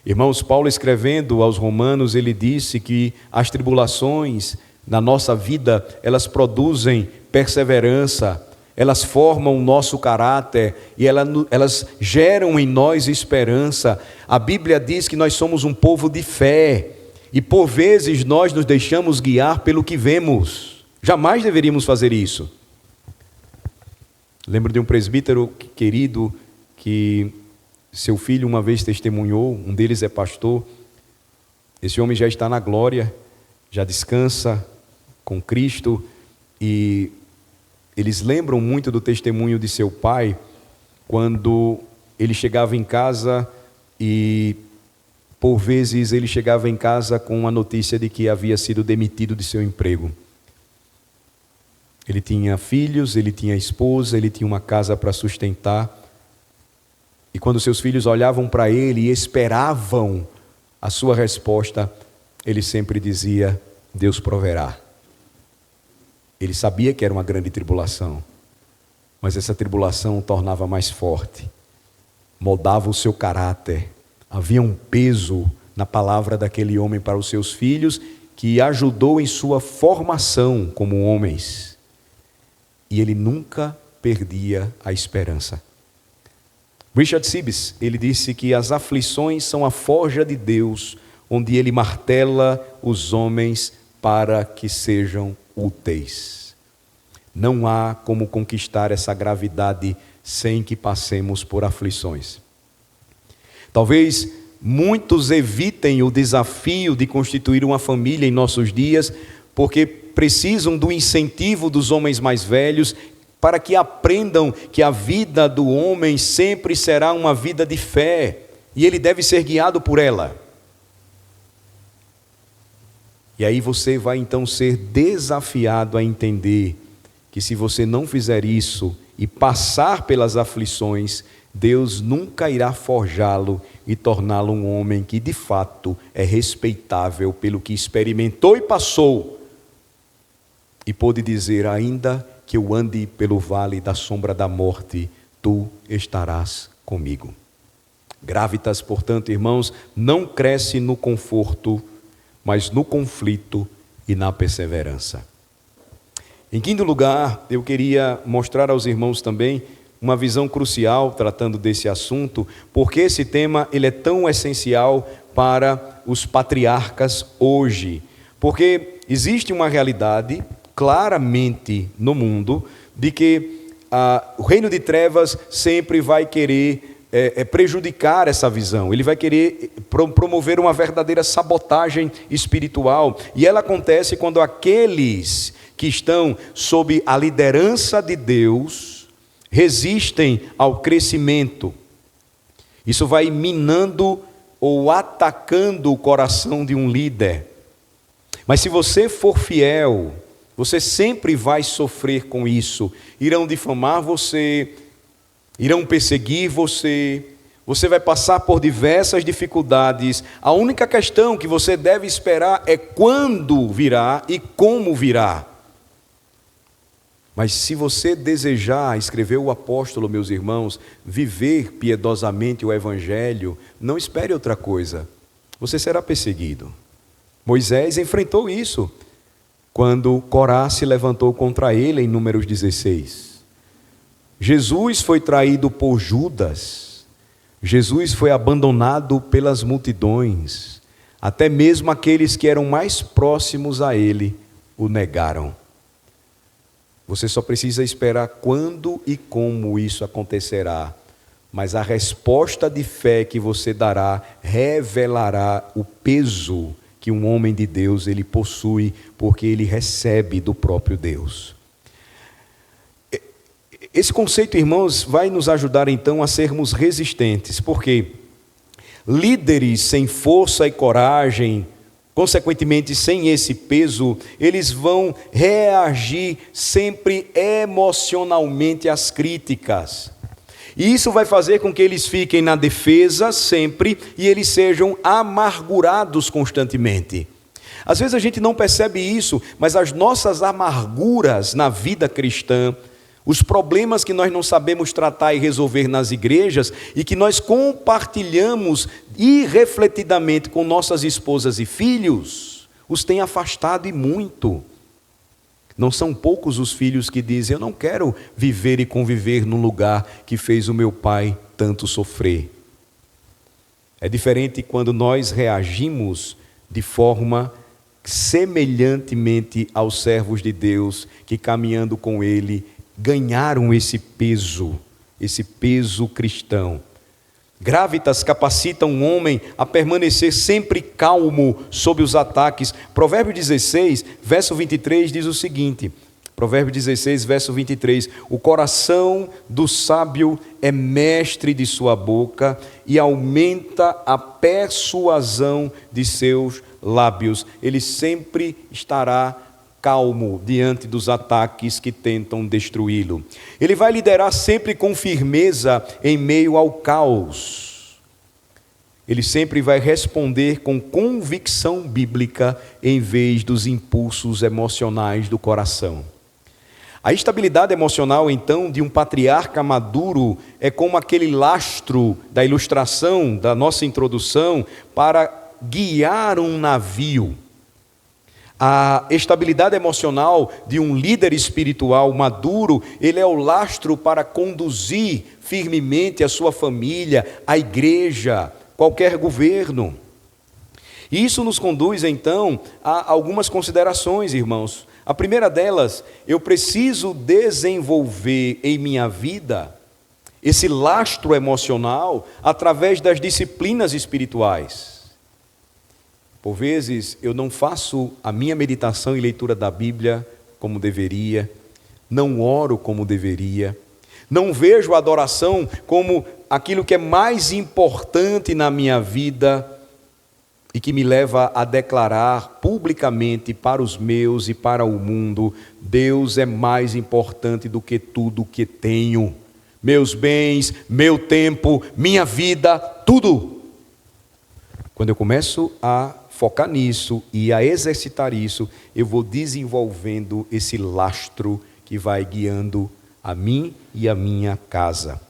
Irmãos, Paulo escrevendo aos Romanos, ele disse que as tribulações na nossa vida, elas produzem perseverança, elas formam o nosso caráter e elas geram em nós esperança. A Bíblia diz que nós somos um povo de fé e por vezes nós nos deixamos guiar pelo que vemos. Jamais deveríamos fazer isso. Lembro de um presbítero querido que seu filho uma vez testemunhou, um deles é pastor. Esse homem já está na glória, já descansa com Cristo e eles lembram muito do testemunho de seu pai, quando ele chegava em casa e, por vezes, ele chegava em casa com a notícia de que havia sido demitido de seu emprego. Ele tinha filhos, ele tinha esposa, ele tinha uma casa para sustentar. E quando seus filhos olhavam para ele e esperavam a sua resposta, ele sempre dizia: Deus proverá. Ele sabia que era uma grande tribulação, mas essa tribulação o tornava mais forte, moldava o seu caráter. Havia um peso na palavra daquele homem para os seus filhos que ajudou em sua formação como homens. E ele nunca perdia a esperança. Richard Sibbes, ele disse que as aflições são a forja de Deus, onde ele martela os homens para que sejam úteis. Não há como conquistar essa gravidade sem que passemos por aflições. Talvez muitos evitem o desafio de constituir uma família em nossos dias, porque precisam do incentivo dos homens mais velhos, para que aprendam que a vida do homem sempre será uma vida de fé, e ele deve ser guiado por ela. E aí você vai então ser desafiado a entender que se você não fizer isso e passar pelas aflições, Deus nunca irá forjá-lo e torná-lo um homem que de fato é respeitável pelo que experimentou e passou. E pôde dizer: ainda que eu ande pelo vale da sombra da morte, tu estarás comigo. Gravitas, portanto, irmãos, não cresce no conforto, mas no conflito e na perseverança. Em quinto lugar, eu queria mostrar aos irmãos também uma visão crucial tratando desse assunto, porque esse tema ele é tão essencial para os patriarcas hoje. Porque existe uma realidade claramente no mundo de que o reino de trevas sempre vai querer prejudicar essa visão. Ele vai querer promover uma verdadeira sabotagem espiritual. E ela acontece quando aqueles que estão sob a liderança de Deus resistem ao crescimento. Isso vai minando ou atacando o coração de um líder. Mas se você for fiel, você sempre vai sofrer com isso. Irão difamar você, irão perseguir você, você vai passar por diversas dificuldades. A única questão que você deve esperar é quando virá e como virá. Mas se você desejar, escreveu o apóstolo, meus irmãos, viver piedosamente o Evangelho, não espere outra coisa. Você será perseguido. Moisés enfrentou isso quando Corá se levantou contra ele em Números 16. Jesus foi traído por Judas. Jesus foi abandonado pelas multidões. Até mesmo aqueles que eram mais próximos a ele o negaram. Você só precisa esperar quando e como isso acontecerá. Mas a resposta de fé que você dará revelará o peso que um homem de Deus ele possui, porque ele recebe do próprio Deus. Esse conceito, irmãos, vai nos ajudar então a sermos resistentes, porque líderes sem força e coragem, consequentemente sem esse peso, eles vão reagir sempre emocionalmente às críticas. E isso vai fazer com que eles fiquem na defesa sempre e eles sejam amargurados constantemente. Às vezes a gente não percebe isso, mas as nossas amarguras na vida cristã, os problemas que nós não sabemos tratar e resolver nas igrejas e que nós compartilhamos irrefletidamente com nossas esposas e filhos, os tem afastado e muito. Não são poucos os filhos que dizem: eu não quero viver e conviver num lugar que fez o meu pai tanto sofrer. É diferente quando nós reagimos de forma semelhantemente aos servos de Deus que, caminhando com ele, ganharam esse peso cristão. Grávidas capacitam um homem a permanecer sempre calmo sob os ataques. Provérbio 16, verso 23 diz o seguinte, Provérbio 16, verso 23, o coração do sábio é mestre de sua boca e aumenta a persuasão de seus lábios. Ele sempre estará calmo diante dos ataques que tentam destruí-lo. Ele vai liderar sempre com firmeza em meio ao caos. Ele sempre vai responder com convicção bíblica em vez dos impulsos emocionais do coração. A estabilidade emocional, então, de um patriarca maduro é como aquele lastro da ilustração da nossa introdução para guiar um navio. A estabilidade emocional de um líder espiritual maduro, ele é o lastro para conduzir firmemente a sua família, a igreja, qualquer governo. E isso nos conduz, então, a algumas considerações, irmãos. A primeira delas, eu preciso desenvolver em minha vida esse lastro emocional através das disciplinas espirituais. Por vezes, eu não faço a minha meditação e leitura da Bíblia como deveria, não oro como deveria, não vejo a adoração como aquilo que é mais importante na minha vida e que me leva a declarar publicamente para os meus e para o mundo: Deus é mais importante do que tudo que tenho, meus bens, meu tempo, minha vida, tudo. Quando eu começo a focar nisso e a exercitar isso, eu vou desenvolvendo esse lastro que vai guiando a mim e a minha casa.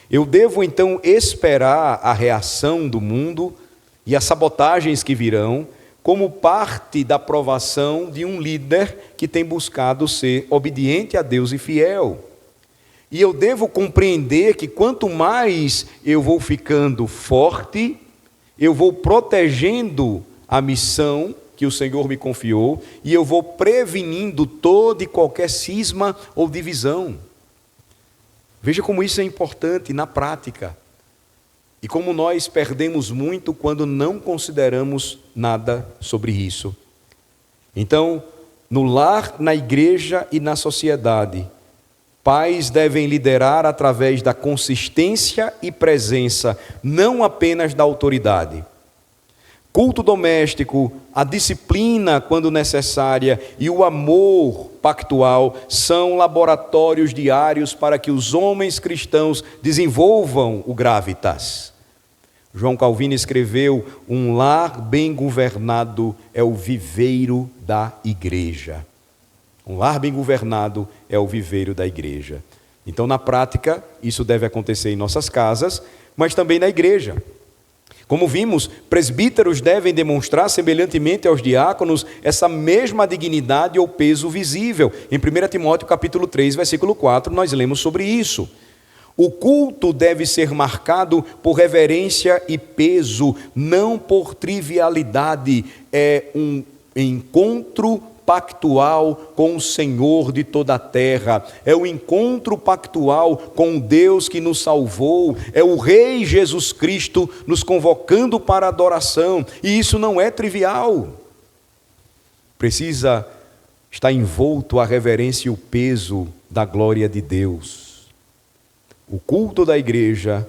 Eu devo então esperar a reação do mundo e as sabotagens que virão como parte da provação de um líder que tem buscado ser obediente a Deus e fiel. E eu devo compreender que quanto mais eu vou ficando forte, eu vou protegendo a missão que o Senhor me confiou, e eu vou prevenindo toda e qualquer cisma ou divisão. Veja como isso é importante na prática. E como nós perdemos muito quando não consideramos nada sobre isso. Então, no lar, na igreja e na sociedade, pais devem liderar através da consistência e presença, não apenas da autoridade. Culto doméstico, a disciplina quando necessária e o amor pactual são laboratórios diários para que os homens cristãos desenvolvam o gravitas. João Calvino escreveu: um lar bem governado é o viveiro da igreja. Um lar bem governado é o viveiro da igreja. Então, na prática, isso deve acontecer em nossas casas, mas também na igreja. Como vimos, presbíteros devem demonstrar, semelhantemente aos diáconos, essa mesma dignidade ou peso visível. Em 1 Timóteo capítulo 3, versículo 4, nós lemos sobre isso. O culto deve ser marcado por reverência e peso, não por trivialidade. É um encontro pactual com o Senhor de toda a terra. É o encontro pactual com o Deus que nos salvou. É o Rei Jesus Cristo nos convocando para a adoração. E isso não é trivial. Precisa estar envolto a reverência e o peso da glória de Deus. O culto da igreja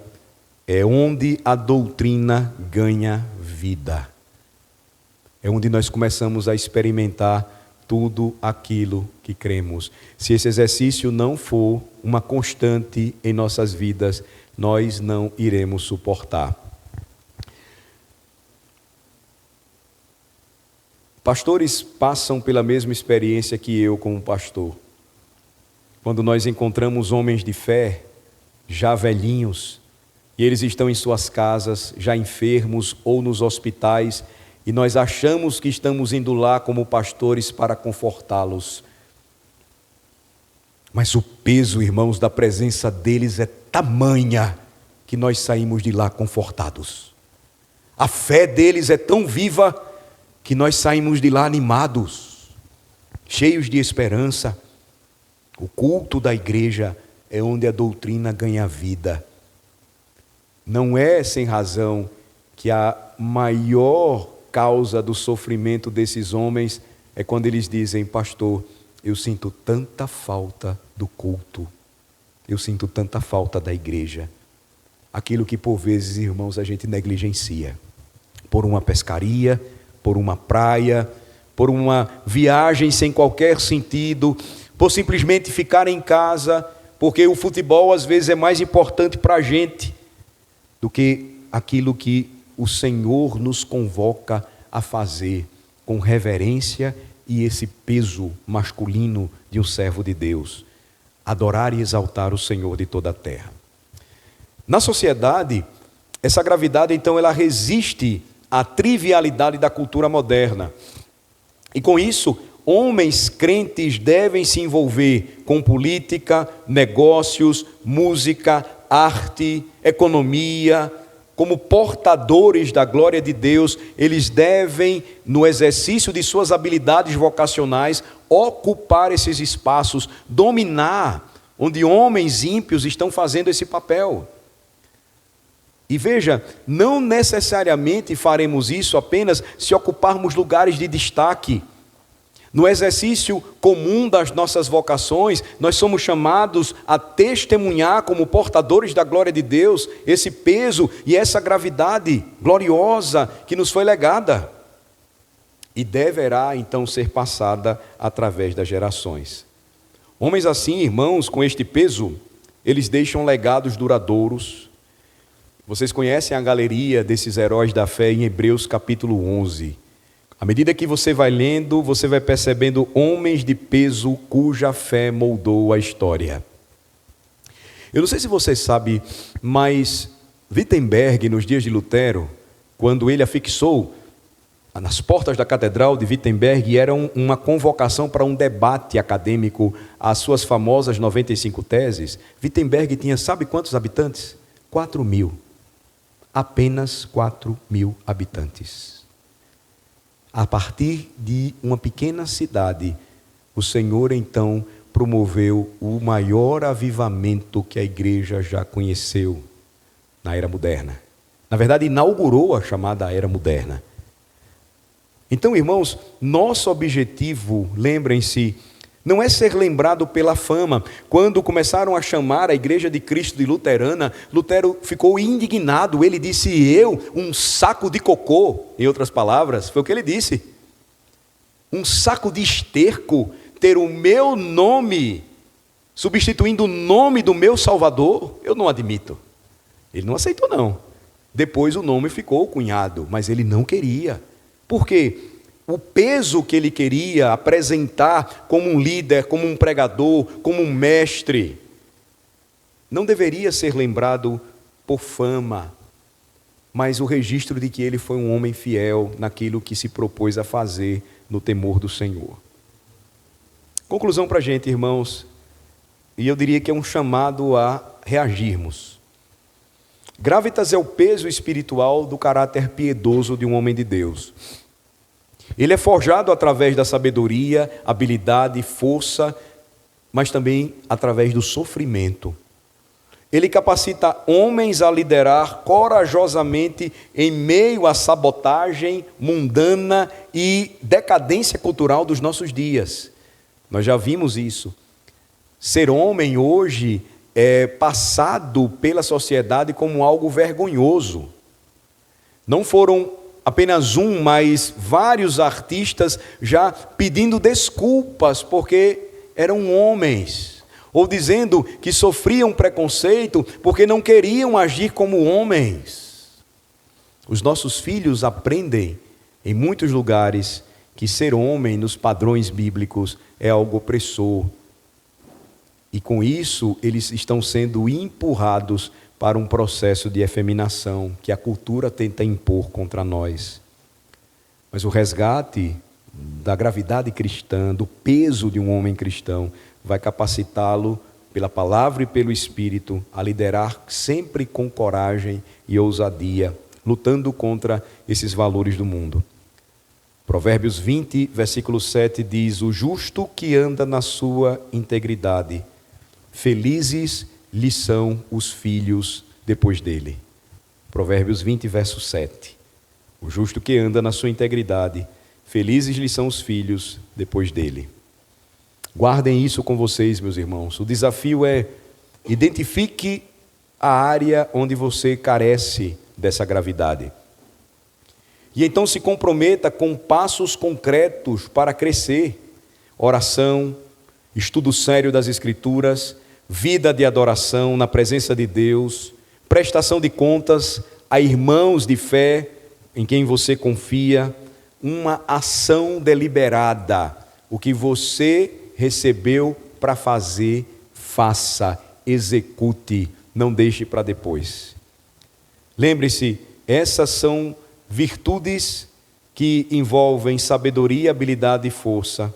é onde a doutrina ganha vida. É onde nós começamos a experimentar tudo aquilo que cremos. Se esse exercício não for uma constante em nossas vidas, nós não iremos suportar. Pastores passam pela mesma experiência que eu como pastor. Quando nós encontramos homens de fé, já velhinhos, e eles estão em suas casas, já enfermos ou nos hospitais, e nós achamos que estamos indo lá como pastores para confortá-los. Mas o peso, irmãos, da presença deles é tamanha que nós saímos de lá confortados. A fé deles é tão viva que nós saímos de lá animados, cheios de esperança. O culto da igreja é onde a doutrina ganha vida. Não é sem razão que a maior causa do sofrimento desses homens é quando eles dizem: pastor, eu sinto tanta falta do culto, eu sinto tanta falta da igreja. Aquilo que por vezes, irmãos, a gente negligencia. Por uma pescaria, por uma praia, por uma viagem sem qualquer sentido, por simplesmente ficar em casa, porque o futebol às vezes é mais importante para a gente do que aquilo que o Senhor nos convoca a fazer com reverência e esse peso masculino de um servo de Deus. Adorar e exaltar o Senhor de toda a terra. Na sociedade, essa gravidade então ela resiste à trivialidade da cultura moderna. E com isso, homens crentes devem se envolver com política, negócios, música, arte, economia. Como portadores da glória de Deus, eles devem, no exercício de suas habilidades vocacionais, ocupar esses espaços, dominar, onde homens ímpios estão fazendo esse papel. E veja, não necessariamente faremos isso apenas se ocuparmos lugares de destaque. No exercício comum das nossas vocações, nós somos chamados a testemunhar como portadores da glória de Deus, esse peso e essa gravidade gloriosa que nos foi legada. E deverá então ser passada através das gerações. Homens assim, irmãos, com este peso, eles deixam legados duradouros. Vocês conhecem a galeria desses heróis da fé em Hebreus capítulo 11. À medida que você vai lendo, você vai percebendo homens de peso cuja fé moldou a história. Eu não sei se você sabe, mas Wittenberg, nos dias de Lutero, quando ele afixou nas portas da catedral de Wittenberg, era uma convocação para um debate acadêmico, as suas famosas 95 teses. Wittenberg tinha, sabe quantos habitantes? 4.000. Apenas 4.000 habitantes. A partir de uma pequena cidade, o Senhor então promoveu o maior avivamento que a igreja já conheceu na era moderna. Na verdade, inaugurou a chamada era moderna. Então, irmãos, nosso objetivo, lembrem-se, não é ser lembrado pela fama. Quando começaram a chamar a Igreja de Cristo de luterana, Lutero ficou indignado. Ele disse: eu, um saco de cocô, em outras palavras, foi o que ele disse. Um saco de esterco, ter o meu nome, substituindo o nome do meu Salvador, eu não admito. Ele não aceitou, não. Depois o nome ficou cunhado, mas ele não queria. Por quê? O peso que ele queria apresentar como um líder, como um pregador, como um mestre, não deveria ser lembrado por fama, mas o registro de que ele foi um homem fiel naquilo que se propôs a fazer no temor do Senhor. Conclusão para a gente, irmãos, e eu diria que é um chamado a reagirmos. Gravitas é o peso espiritual do caráter piedoso de um homem de Deus. Ele é forjado através da sabedoria, habilidade, força, mas também através do sofrimento. Ele capacita homens a liderar corajosamente em meio à sabotagem mundana e decadência cultural dos nossos dias. Nós já vimos isso. Ser homem hoje é passado pela sociedade como algo vergonhoso. Não foram apenas um, mas vários artistas já pedindo desculpas porque eram homens, ou dizendo que sofriam preconceito porque não queriam agir como homens. Os nossos filhos aprendem em muitos lugares que ser homem nos padrões bíblicos é algo opressor. E com isso eles estão sendo empurrados para um processo de efeminação que a cultura tenta impor contra nós. Mas o resgate da gravidade cristã, do peso de um homem cristão, vai capacitá-lo pela palavra e pelo Espírito a liderar sempre com coragem e ousadia, lutando contra esses valores do mundo. Provérbios 20, versículo 7 diz: o justo que anda na sua integridade, felizes lhe são os filhos depois dele. Provérbios 20, verso 7. O justo que anda na sua integridade, felizes lhe são os filhos depois dele. Guardem isso com vocês, meus irmãos. O desafio é: identifique a área onde você carece dessa gravidade. E então se comprometa com passos concretos para crescer. Oração, estudo sério das Escrituras, vida de adoração na presença de Deus, prestação de contas a irmãos de fé em quem você confia, uma ação deliberada. O que você recebeu para fazer, faça, execute, não deixe para depois. Lembre-se, essas são virtudes que envolvem sabedoria, habilidade e força.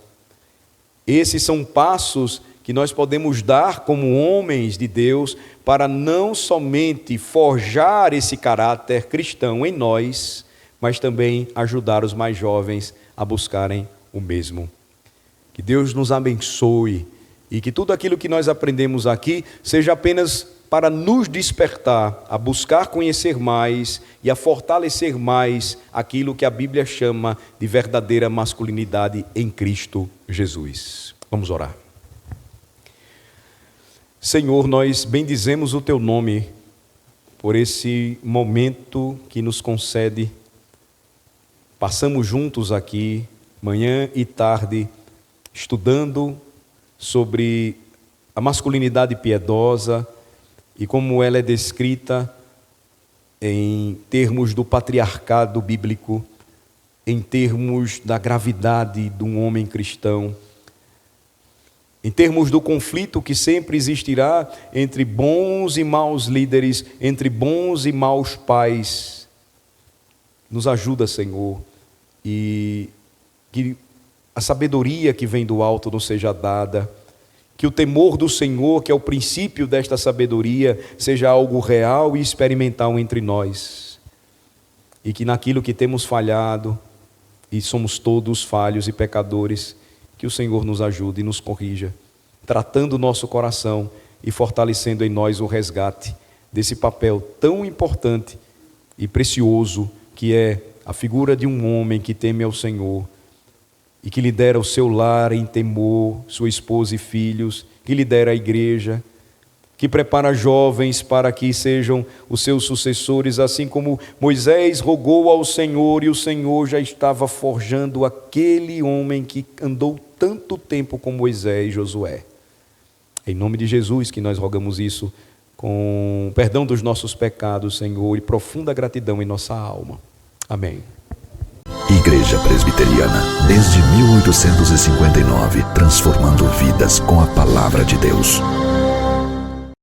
Esses são passos que nós podemos dar como homens de Deus para não somente forjar esse caráter cristão em nós, mas também ajudar os mais jovens a buscarem o mesmo. Que Deus nos abençoe e que tudo aquilo que nós aprendemos aqui seja apenas para nos despertar a buscar conhecer mais e a fortalecer mais aquilo que a Bíblia chama de verdadeira masculinidade em Cristo Jesus. Vamos orar. Senhor, nós bendizemos o Teu nome por esse momento que nos concede. Passamos juntos aqui, manhã e tarde, estudando sobre a masculinidade piedosa e como ela é descrita em termos do patriarcado bíblico, em termos da gravidade de um homem cristão, em termos do conflito que sempre existirá entre bons e maus líderes, entre bons e maus pais. Nos ajuda, Senhor, e que a sabedoria que vem do alto nos seja dada, que o temor do Senhor, que é o princípio desta sabedoria, seja algo real e experimental entre nós, e que naquilo que temos falhado, e somos todos falhos e pecadores. Que o Senhor nos ajude e nos corrija, tratando o nosso coração e fortalecendo em nós o resgate desse papel tão importante e precioso que é a figura de um homem que teme ao Senhor e que lidera o seu lar em temor, sua esposa e filhos, que lidera a igreja, que prepara jovens para que sejam os seus sucessores, assim como Moisés rogou ao Senhor e o Senhor já estava forjando aquele homem que andou tanto tempo com Moisés e Josué. Em nome de Jesus que nós rogamos isso, com perdão dos nossos pecados, Senhor, e profunda gratidão em nossa alma. Amém. Igreja Presbiteriana, desde 1859, transformando vidas com a palavra de Deus.